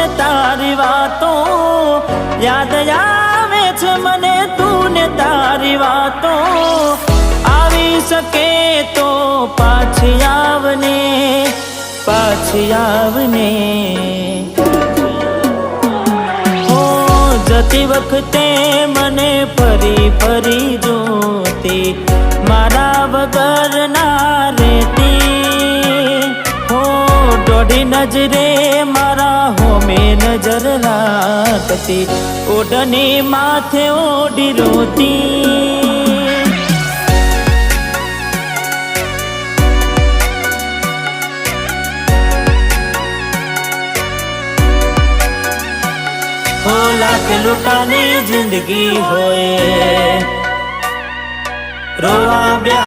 ને તારી વાતો યાદ આવે છે મને, તું ને તારી વાતો આવી શકે તો પાછી આવને, પાછી આવને. જતી વખતે મને ફરી ફરી જોતી, મારા વગર ના રહેતી. હો દોઢી નજરે મારા હોમે નજર રાખતી, ઓઢણી માથે ઓઢી રોતી. हो लाख लुटानी जिंदगी होए रोआ